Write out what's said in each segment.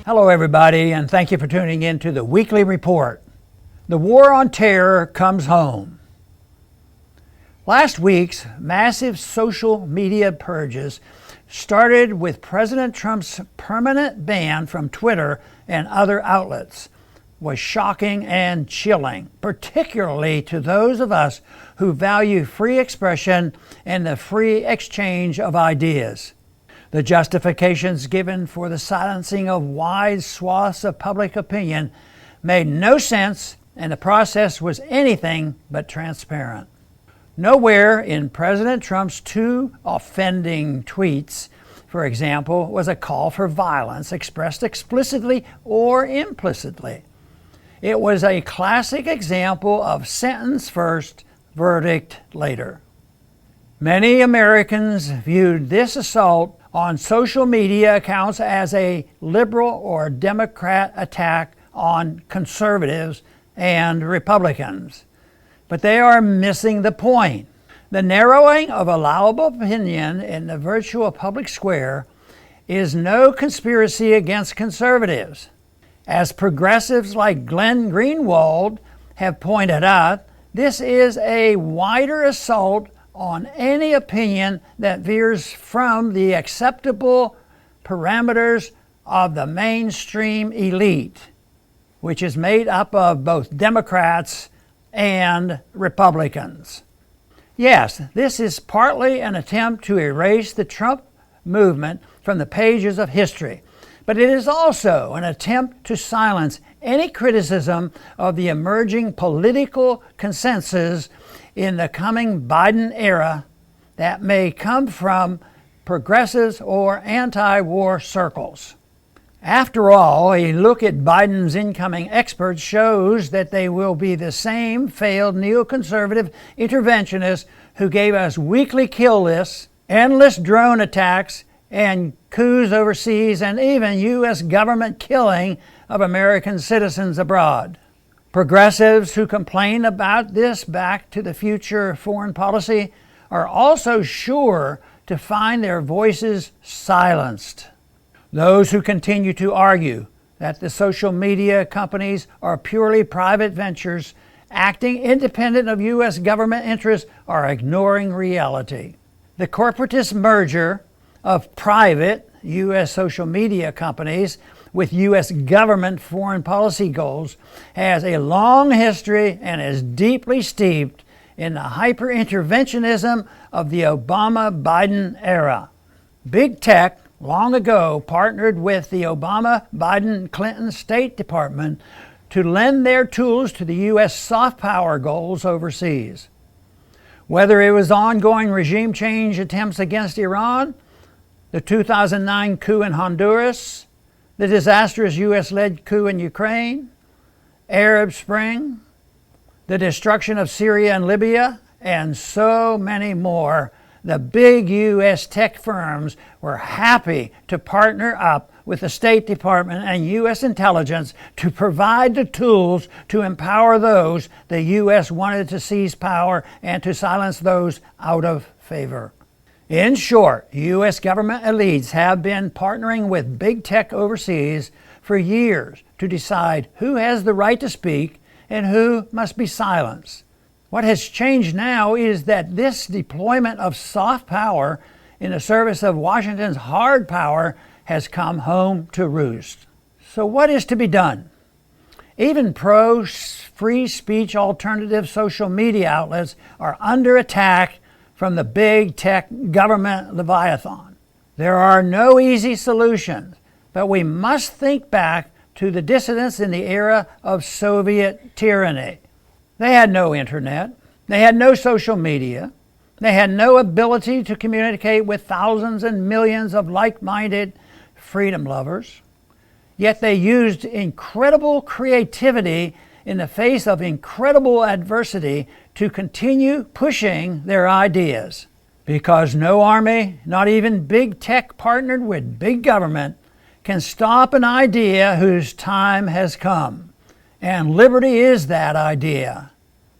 Hello everybody, and thank you for tuning in to the Weekly Report. The war on terror comes home. Last week's massive social media purges started with President Trump's permanent ban from Twitter and other outlets was shocking and chilling, particularly to those of us who value free expression and the free exchange of ideas. The justifications given for the silencing of wide swaths of public opinion made no sense, and the process was anything but transparent. Nowhere in President Trump's two offending tweets, for example, was a call for violence expressed explicitly or implicitly. It was a classic example of sentence first, verdict later. Many Americans viewed this assault on social media accounts as a liberal or Democrat attack on conservatives and Republicans. But they are missing the point. The narrowing of allowable opinion in the virtual public square is no conspiracy against conservatives. As progressives like Glenn Greenwald have pointed out, this is a wider assault on any opinion that veers from the acceptable parameters of the mainstream elite, which is made up of both Democrats and Republicans. Yes, this is partly an attempt to erase the Trump movement from the pages of history, but it is also an attempt to silence any criticism of the emerging political consensus in the coming Biden era that may come from progressives or anti-war circles. After all, a look at Biden's incoming experts shows that they will be the same failed neoconservative interventionists who gave us weekly kill lists, endless drone attacks, and coups overseas, and even U.S. government killing of American citizens abroad. Progressives who complain about this back to the future foreign policy are also sure to find their voices silenced. Those who continue to argue that the social media companies are purely private ventures acting independent of U.S. government interests are ignoring reality. The corporatist merger of private U.S. social media companies with U.S. government foreign policy goals has a long history and is deeply steeped in the hyper-interventionism of the Obama-Biden era. Big tech long ago partnered with the Obama-Biden-Clinton State Department to lend their tools to the U.S. soft power goals overseas. Whether it was ongoing regime change attempts against Iran, the 2009 coup in Honduras, the disastrous U.S.-led coup in Ukraine, Arab Spring, the destruction of Syria and Libya, and so many more, the big U.S. tech firms were happy to partner up with the State Department and U.S. intelligence to provide the tools to empower those the U.S. wanted to seize power and to silence those out of favor. In short, U.S. government elites have been partnering with big tech overseas for years to decide who has the right to speak and who must be silenced. What has changed now is that this deployment of soft power in the service of Washington's hard power has come home to roost. So what is to be done? Even pro-free speech alternative social media outlets are under attack from the big tech government leviathan. There are no easy solutions, but we must think back to the dissidents in the era of Soviet tyranny. They had no internet. They had no social media. They had no ability to communicate with thousands and millions of like-minded freedom lovers. Yet they used incredible creativity in the face of incredible adversity to continue pushing their ideas. Because no army, not even big tech partnered with big government, can stop an idea whose time has come. And liberty is that idea.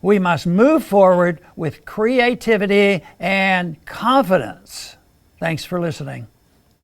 We must move forward with creativity and confidence. Thanks for listening.